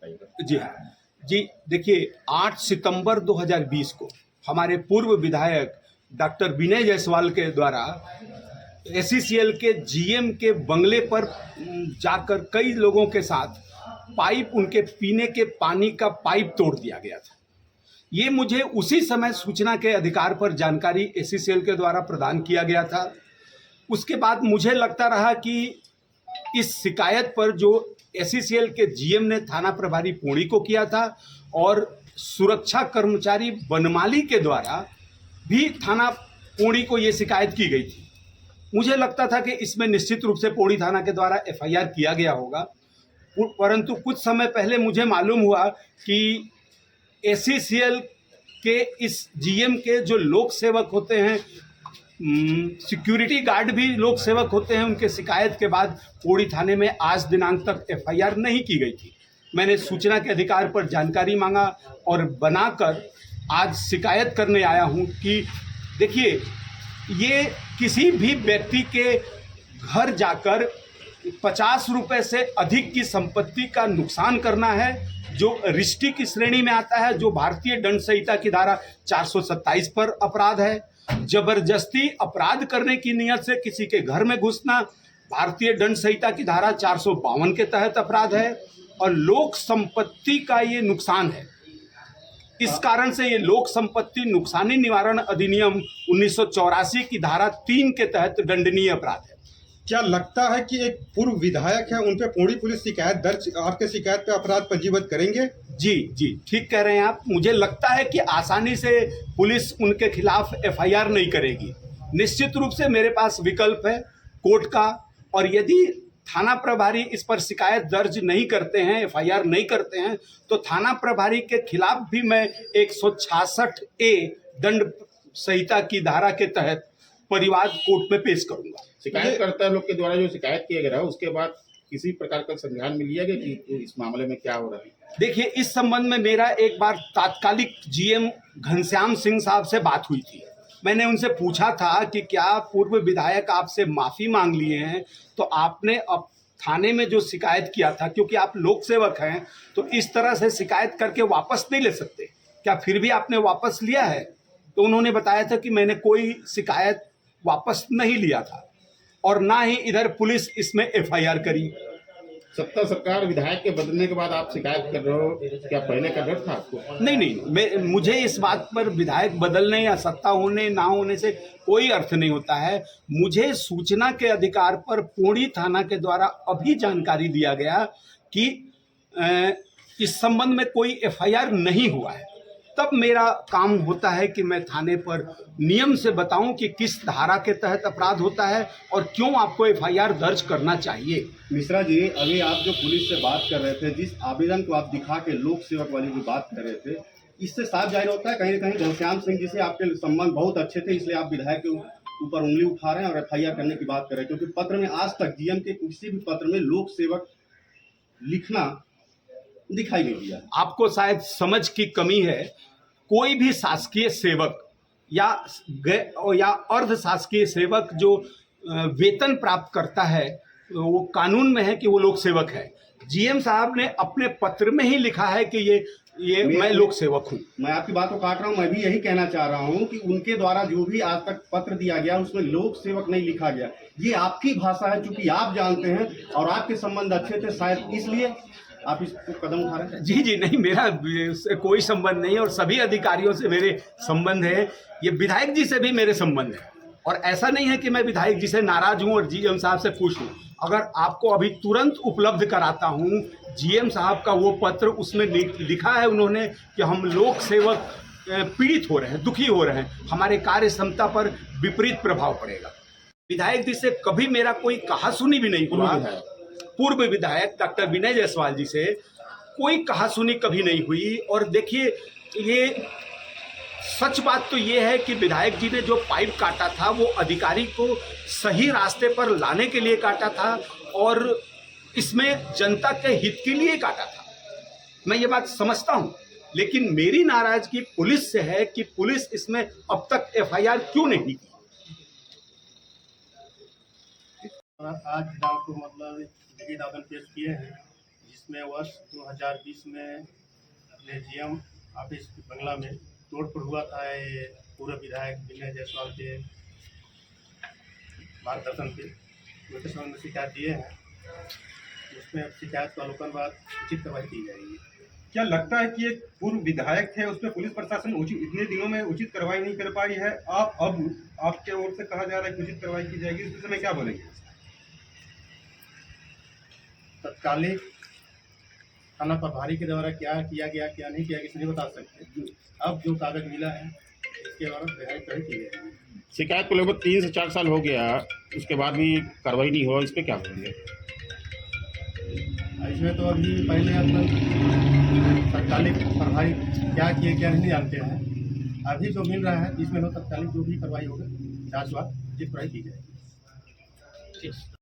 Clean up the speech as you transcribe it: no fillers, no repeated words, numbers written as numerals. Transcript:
बताइएगा। जी हाँ। जी देखिए, 8 सितंबर 2020 को हमारे पूर्व विधायक डॉक्टर विनय जायसवाल के द्वारा एसईसीएल के जीएम के बंगले पर जाकर कई लोगों के साथ पाइप, उनके पीने के पानी का पाइप तोड़ दिया गया था। ये मुझे उसी समय सूचना के अधिकार पर जानकारी एसईसीएल के द्वारा प्रदान किया गया था। उसके बाद मुझे लगता रहा कि इस शिकायत पर जो एसईसीएल के जीएम ने थाना प्रभारी पुणी को किया था और सुरक्षा कर्मचारी बनमाली के द्वारा भी थाना पुणी को ये शिकायत की गई थी। मुझे लगता था कि इसमें निश्चित रूप से पौड़ी थाना के द्वारा एफआईआर किया गया होगा, परंतु कुछ समय पहले मुझे मालूम हुआ कि एसईसीएल के इस जीएम के जो लोक सेवक होते हैं, सिक्योरिटी गार्ड भी लोक सेवक होते हैं, उनके शिकायत के बाद पौड़ी थाने में आज दिनांक तक एफआईआर नहीं की गई थी। मैंने सूचना के अधिकार पर जानकारी मांगा और बनाकर आज शिकायत करने आया हूं कि देखिए, ये किसी भी व्यक्ति के घर जाकर 50 रुपए से अधिक की संपत्ति का नुकसान करना है, जो रिश्ती की श्रेणी में आता है, जो भारतीय दंड संहिता की धारा 427 पर अपराध है। जबरदस्ती अपराध करने की नियत से किसी के घर में घुसना भारतीय दंड संहिता की धारा 452 के तहत अपराध है और लोक संपत्ति का ये नुकसान है। इस कारण से ये लोक संपत्ति नुकसानी निवारण अधिनियम 1984 की धारा 3 के तहत दंडनीय अपराध है। क्या लगता है कि एक पूर्व विधायक है, उन पे पौड़ी पुलिस शिकायत दर्ज, आपके शिकायत पे अपराध पंजीबद्ध करेंगे? जी ठीक कह रहे हैं आप। मुझे लगता है कि आसानी से पुलिस उनके खिलाफ एफआईआर नहीं करेगी। निश्चित रूप से मेरे पास विकल्प है कोर्ट का, और यदि थाना प्रभारी इस पर शिकायत दर्ज नहीं करते हैं, एफआईआर नहीं करते हैं, तो थाना प्रभारी के खिलाफ भी मैं 166A दंड संहिता की धारा के तहत परिवाद कोर्ट में पेश करूंगा। शिकायतकर्ता लोग के द्वारा जो शिकायत किया गया है उसके बाद किसी प्रकार का संज्ञान में लिया गया कि इस मामले में क्या हो रहा है? देखिए, इस संबंध में मेरा एक बार तात्कालिक जीएम घनश्याम सिंह साहब से बात हुई थी। मैंने उनसे पूछा था कि क्या पूर्व विधायक आपसे माफ़ी मांग लिए हैं, तो आपने अब थाने में जो शिकायत किया था, क्योंकि आप लोक सेवक हैं तो इस तरह से शिकायत करके वापस नहीं ले सकते, क्या फिर भी आपने वापस लिया है? तो उन्होंने बताया था कि मैंने कोई शिकायत वापस नहीं लिया था और ना ही इधर पुलिस इसमें एफआईआर करी। सत्ता सरकार विधायक के बदलने के बाद आप शिकायत कर रहे हो, क्या पहले का डर था आपको? नहीं, मुझे इस बात पर विधायक बदलने या सत्ता होने ना होने से कोई अर्थ नहीं होता है। मुझे सूचना के अधिकार पर पौड़ी थाना के द्वारा अभी जानकारी दिया गया कि इस संबंध में कोई एफआईआर नहीं हुआ है। तब मेरा काम होता है कि मैं थाने पर नियम से बताऊं कि किस धारा के तहत अपराध होता है और क्यों आपको एफआईआर दर्ज करना चाहिए। मिश्रा जी, अभी आप जो पुलिस से बात कर रहे थे, जिस आवेदन को आप दिखा के लोक सेवक वाली जो बात कर रहे थे, इससे साफ जाहिर होता है कहीं ना कहीं घनश्याम सिंह जी से आपके संबंध बहुत अच्छे थे, इसलिए आप विधायक के ऊपर उंगली उठा रहे हैं और एफआईआर करने की बात कर रहे हैं। क्योंकि पत्र में आज तक जीएम के किसी भी पत्र में लोक सेवक लिखना दिखाई नहीं दिया। आपको शायद समझ की कमी है। कोई भी शासकीय सेवक या अर्ध शासकीय सेवक जो वेतन प्राप्त करता है, वो कानून में है कि वो लोक सेवक है। जीएम साहब ने अपने पत्र में ही लिखा है कि ये मैं लोक सेवक हूँ। मैं आपकी बात को काट रहा हूँ, मैं भी यही कहना चाह रहा हूँ कि उनके द्वारा जो भी आज तक पत्र दिया गया उसमें लोक सेवक नहीं लिखा गया। ये आपकी भाषा है, चूंकि आप जानते हैं और आपके संबंध अच्छे थे, शायद इसलिए आप इस कदम उठा रहे हैं। जी नहीं, मेरा इससे कोई संबंध नहीं है और सभी अधिकारियों से मेरे संबंध है। ये विधायक जी से भी मेरे संबंध है और ऐसा नहीं है कि मैं विधायक जी से नाराज हूं और जीएम साहब से खुश हूं। अगर आपको अभी तुरंत उपलब्ध कराता हूं जीएम साहब का वो पत्र, उसमें लिखा है उन्होंने कि हम लोक सेवक पीड़ित हो रहे हैं, दुखी हो रहे हैं, हमारे कार्य क्षमता पर विपरीत प्रभाव पड़ेगा। विधायक जी से कभी मेरा कोई कहासुनी भी नहीं हुआ। पूर्व विधायक डॉक्टर विनय जायसवाल जी से कोई कहासुनी कभी नहीं हुई। और देखिए, ये सच बात तो ये है कि विधायक जी ने जो पाइप काटा था वो अधिकारी को सही रास्ते पर लाने के लिए काटा था और इसमें जनता के हित के लिए काटा था। मैं ये बात समझता हूँ, लेकिन मेरी नाराजगी पुलिस से है कि पुलिस इसमें अब तक एफआईआर क्यों नहीं की। आज आपको मतलब लिखित आवेदन पेश किए हैं, जिसमें जिसमें वर्ष 2020 में लेजियम ऑफिस बंगला में तोड़फोड़ हुआ था। ये पूर्व विधायक विनय जायसवाल के मार्गदर्शन पे उसके संबंध में शिकायत दिए हैं। उसमें शिकायत का अवलोकन बाद उचित कार्रवाई की जाएगी। क्या लगता है कि एक पूर्व विधायक थे, उसमें पुलिस प्रशासन इतने दिनों में उचित कार्रवाई नहीं कर पाई है? अब आपके ओर से कहा जा रहा है कि उचित कार्रवाई की जाएगी, इस विषय में क्या बोलेंगे? तत्कालिक थाना प्रभारी के द्वारा क्या किया गया क्या नहीं किया किसी नहीं बता सकते। अब जो कागज मिला है इसके द्वारा कार्रवाई की जाएगी। शिकायत को लगभग 3 से 4 साल हो गया, उसके बाद भी कार्रवाई नहीं हुआ, इस पर क्या करेंगे? इसमें तो अभी पहले अपन तत्कालिक प्रभारी क्या किए क्या नहीं जानते हैं। अभी जो मिल रहा है इसमें तो तत्कालिक जो भी कार्रवाई होगा जांच बाद जिस कार्रवाई की जाएगी।